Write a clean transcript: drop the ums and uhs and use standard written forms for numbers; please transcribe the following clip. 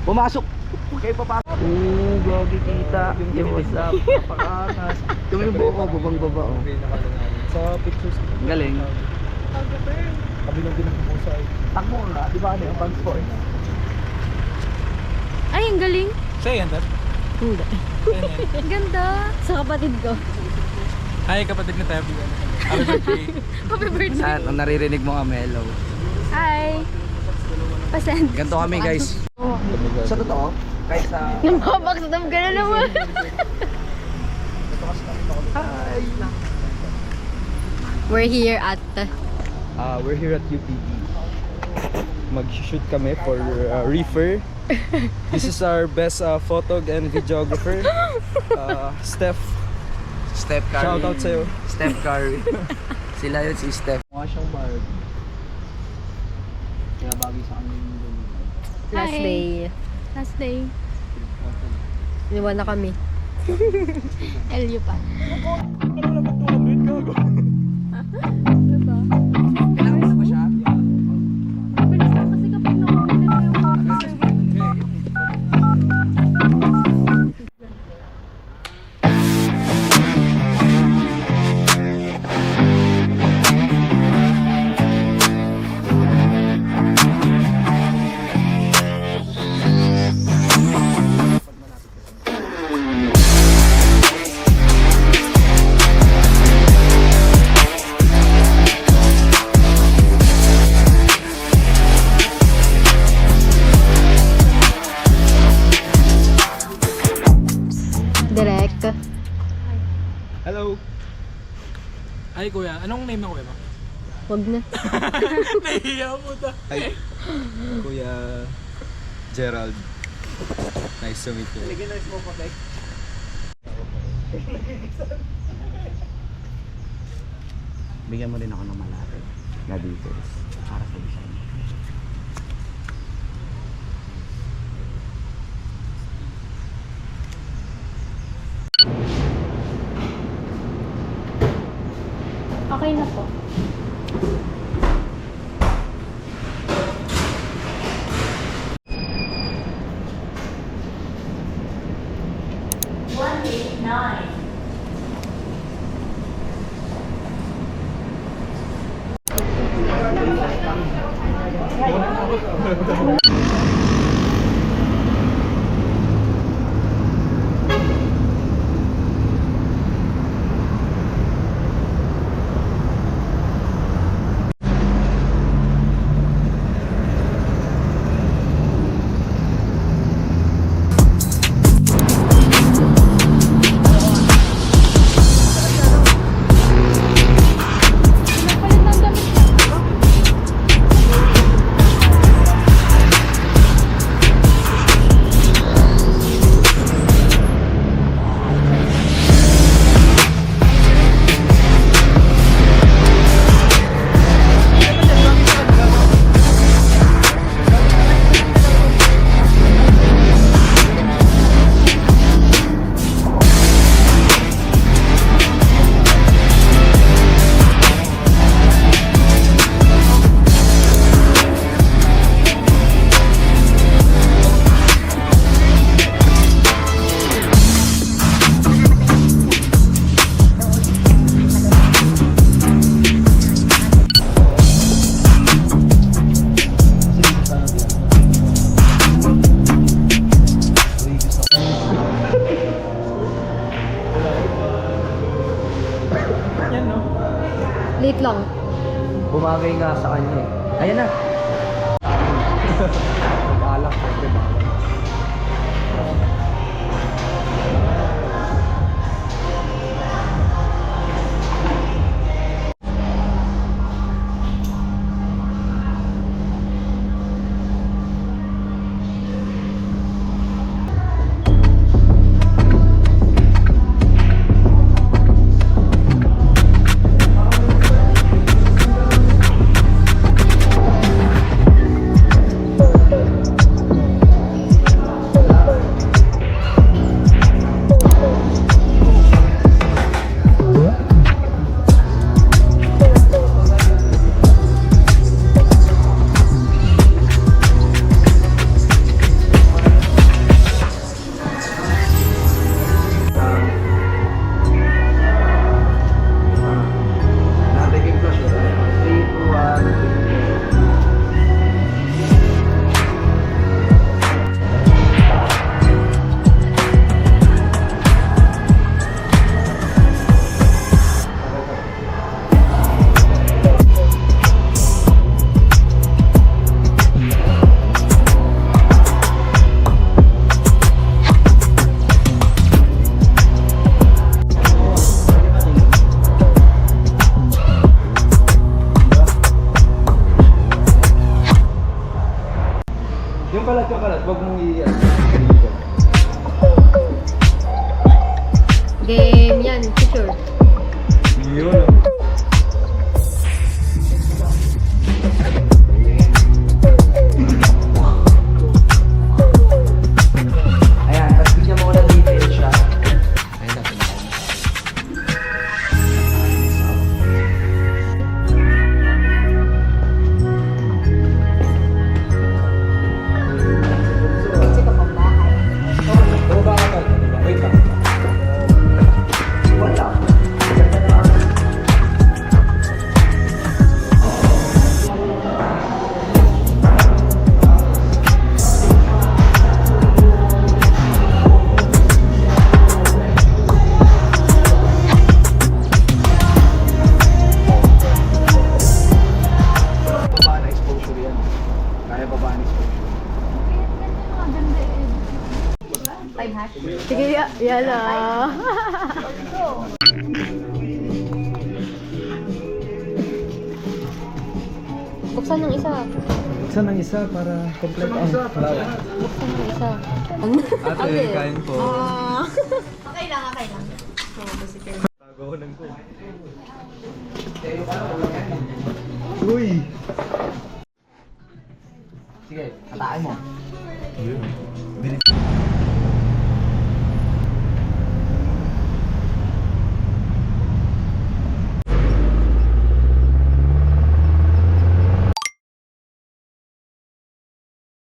Pumasok! Kayo papasok! Oo, gagi kita. Yung what's up? Napakaangas. Ito yung buo ko, babang baba oh. Sa pictures ko. Galing. Kabilang din ang pusay. Takbo nga, di ba ano yung pang sports? Ay, ang galing. Sa'yo yan, Dad? Hindi. Ang ganda. Sa kapatid ko. Hi, kapatid na tayo. Happy birthday. Happy birthday. Saan? Ang naririnig mo kami, hello. Hi. Pasend. Ganito kami guys. Sa totoo, kahit sa... Nababackstab ka na naman. Hi! We're here at... We're here at UPE. Mag-shoot kami for Reefer. This is our best photo and videographer. Steph. Steph Curry. Shout out sa'yo. Steph Curry. Sila yun si Steph. Mukha siyang barb. Kaya bagay sa kanya yung Last Hi. day. Last day. Iniwan na kami. LU pa. Ano naman ito? Kapit ka ako. Diba? Kailangan na ba siya? Bilis na kasi kapag nakuha na yung water. Direct. Hello. Hi, kuya. Anong name ng kuya mo? Wag na. Nahihiya mo ta. Hi, Kuya Gerald. Nice to meet you. Bigyan mo rin ako ng malapit na details para sa design. Okay na po. Late lang. Bumagay nga sa kanya eh. Ayan na! Alak, syempre ba? Game yan, picture. Yun. Ayan, tapos bigyan mo ko ng detail siya. Ayun natin. Wait lang. Wala. Ganda na ang baba na exposure yan. Kaya baba na exposure. Sige, yan ah. Buksan ng isa. Saan ang isa para complete ang lawak? Buksan ng isa. Ate, kain po. Okay lang, okay lang.